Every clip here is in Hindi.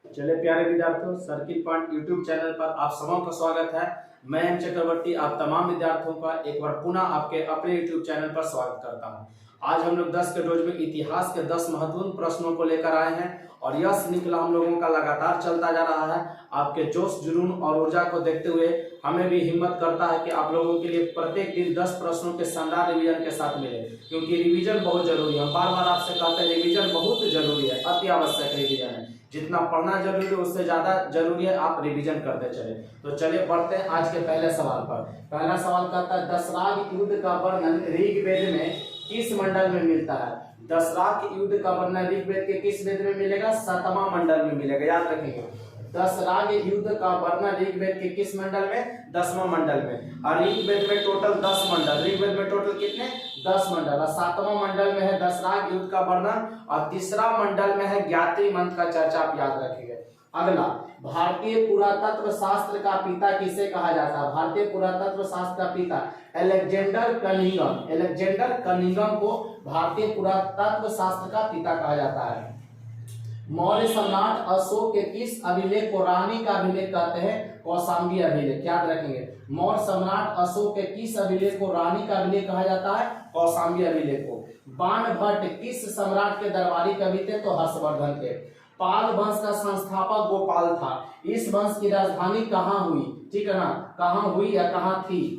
चले प्यारे विद्यार्थियों, सर्किल पॉइंट यूट्यूब चैनल पर आप सबों का स्वागत है। मैं एम चक्रवर्ती आप तमाम विद्यार्थियों का एक बार पुनः आपके अपने यूट्यूब चैनल पर स्वागत करता हूं। आज हम लोग 10 के रोज में इतिहास के 10 महत्वपूर्ण प्रश्नों को लेकर आए हैं और यह श्रृंखला हम लोगों का लगातार चलता जा रहा है। आपके जोश जुनून और ऊर्जा को देखते हुए हमें भी हिम्मत करता है कि आप लोगों के लिए प्रत्येक दिन 10 प्रश्नों के शानदार रिवीजन के साथ मिले, क्योंकि रिवीजन बहुत जरूरी है। बार बार आपसे कहते हैं रिवीजन बहुत जरूरी है, अति आवश्यक रिवीजन है। जितना पढ़ना जरूरी है उससे ज्यादा जरूरी है आप रिवीजन करते चले। तो चलिए बढ़ते हैं आज के पहले सवाल पर। पहला सवाल कहता है दशराग युद्ध का वर्णन ऋग्वेद में किस मंडल में मिलता है? दशराग युद्ध का वर्णन ऋग्वेद के किस वेद में मिलेगा? 7वां मंडल में मिलेगा, याद रखेंगे। दशराग युद्ध का वर्णन ऋग्वेद के किस मंडल में? 10वां मंडल में। और ऋग्वेद में टोटल 10 मंडल, ऋग्वेद में टोटल कितने? 10 मंडल। और 7वां मंडल में है दशराग युद्ध का वर्णन और तीसरा मंडल में है ज्ञाति मंत्र का चर्चा, आप याद रखेंगे। अगला, भारतीय पुरातत्व शास्त्र का पिता किसे कहा जाता है? भारतीय पुरातत्व शास्त्र का पिता अलेक्जेंडर कनिंघम। अलेक्जेंडर कनिंघम को भारतीय पुरातत्व शास्त्र का पिता कहा जाता है। मौर्य सम्राट अशोक के किस अभिलेख को रानी का अभिलेख कहते हैं? कौशाम्बी अभिलेख, याद रखेंगे। मौर्य सम्राट अशोक के किस अभिलेख को रानी का अभिलेख कहा जाता है? कौशाम्बी अभिलेख को। बाण भट्ट किस सम्राट के दरबारी कवि थे? तो हर्षवर्धन के। पाल वंश का संस्थापक गोपाल था। इस वंश की राजधानी कहाँ हुई? ठीक है ना, कहाँ हुई या कहाँ थी?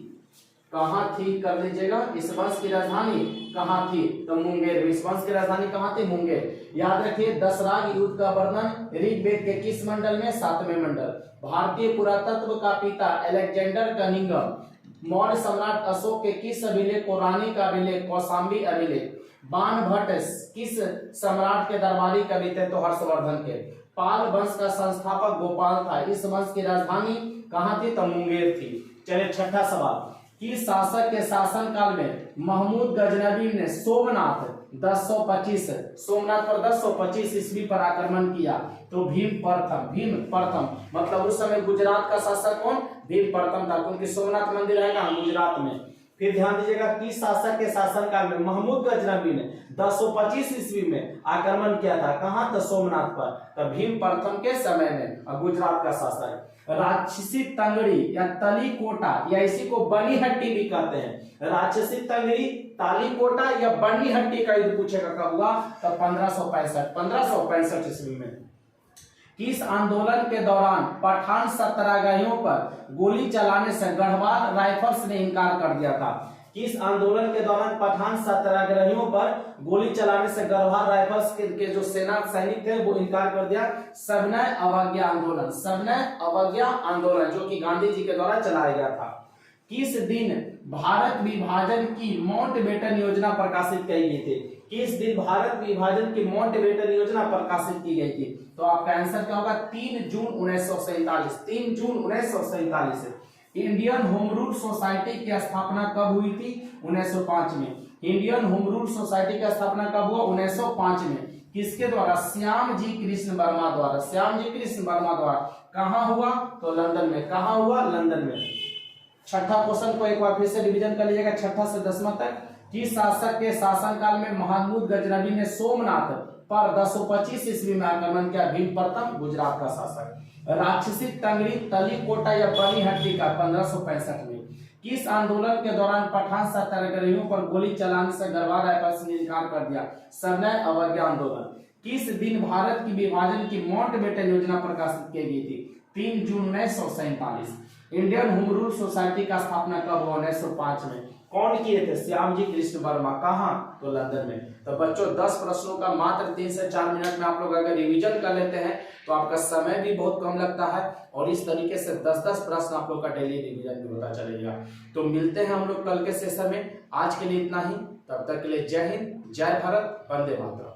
कहाँ थी कर लीजिएगा। इस वंश की राजधानी कहाँ थी? तो मुंगेर। इस वंश की राजधानी कहाँ थी? मुंगेर। याद रखिए दशराग युद्ध का वर्णन ऋग्वेद के किस मंडल में? 7वें मंडल। भारतीय पुरातत्व का पिता अलेक्जेंडर कनिंघम। मौर्य सम्राट अशोक के किस अभिलेख को रानी का अभिलेख? कौशाम्बी अभिलेख। बाण भट्ट किस सम्राट के दरबारी कवि थे? तो हर्षवर्धन के। पाल वंश का संस्थापक गोपाल था। इस वंश की राजधानी कहाँ थी? तो मुंगेर थी। चलिए छठा सवाल, किस शासक के शासन काल में महमूद गजनवी ने सोमनाथ 1025 सोमनाथ पर 1025 ईस्वी पर आक्रमण किया? तो भीम प्रथम मतलब उस समय गुजरात का शासक कौन? भीम प्रथम था, क्योंकि सोमनाथ मंदिर है कहाँ? गुजरात में। फिर ध्यान दीजिएगा, किस शासक के शासनकाल में महमूद गजनवी ने 1025 ईस्वी में आक्रमण किया था? कहां? तो सोमनाथ पर। तो भीम प्रथम के समय में गुजरात का शासक। राक्षसी तंगड़ी या तली कोटा या इसी को बनी हट्टी भी कहते हैं। राक्षसी तंगड़ी, ताली कोटा या बनी हट्टी का युद्ध पूछेगा कब हुआ? तो 1565 ईस्वी में। किस आंदोलन के दौरान पठान सत्याग्रहियों पर गोली चलाने से गढ़वाल राइफल्स ने इनकार कर दिया था? किस आंदोलन के दौरान पठान सत्याग्रहियों पर गोली चलाने से गढ़वाल राइफल्स के जो सेना सैनिक थे वो इनकार कर दिया? सविनय अवज्ञा आंदोलन। सविनय अवज्ञा आंदोलन जो कि गांधी जी के द्वारा चलाया गया था। किस दिन भारत विभाजन की माउंटबेटन योजना प्रकाशित की गई थी? किस दिन भारत विभाजन की माउंटबेटन योजना प्रकाशित की गई थी? तो आपका आंसर क्या होगा? 3 जून 1947। 3 जून 1947। इंडियन होम रूल सोसाइटी की स्थापना कब हुई थी? 1905 में। इंडियन होम रूल सोसाइटी की स्थापना कब हुआ? 1905 में। किसके द्वारा? श्याम जी कृष्ण वर्मा द्वारा। श्याम जी कृष्ण वर्मा द्वारा। कहाँ हुआ? तो लंदन में। कहाँ हुआ? लंदन में। छठा क्वेश्चन को एक बार फिर से रिवीजन कर लीजिएगा, छठा से 10वां तक। किस शासक के शासनकाल में महमूद गजनवी ने सोमनाथ पर 1025 ईस्वी में आक्रमण किया? भीम प्रथम, गुजरात का शासक। राक्षसी तंगड़ी, तली कोटा या बनी हट्टी का? 1565 में। किस आंदोलन के दौरान पठान सत्याग्रहियों पर गोली चलाने से गढ़वाल राइफल्स ने इनकार कर दिया? सविनय अवज्ञा आंदोलन। किस दिन भारत की विभाजन की माउंटबेटन योजना प्रकाशित की गई थी? 3 जून 1947। इंडियन होम रूल सोसाइटी का स्थापना कब हुआ? 1905 में। कौन किए थे? श्याम जी कृष्ण वर्मा। कहाँ? तो लंदन में। तो बच्चों 10 प्रश्नों का मात्र 3 से 4 मिनट में आप लोग अगर रिवीजन कर लेते हैं तो आपका समय भी बहुत कम लगता है और इस तरीके से 10-10 प्रश्न आप लोग का डेली रिवीजन भी होता चलेगा। तो मिलते हैं हम लोग कल के सेशन में। आज के लिए इतना ही, तब तक के लिए जय हिंद, जय भारत, वंदे मातरम।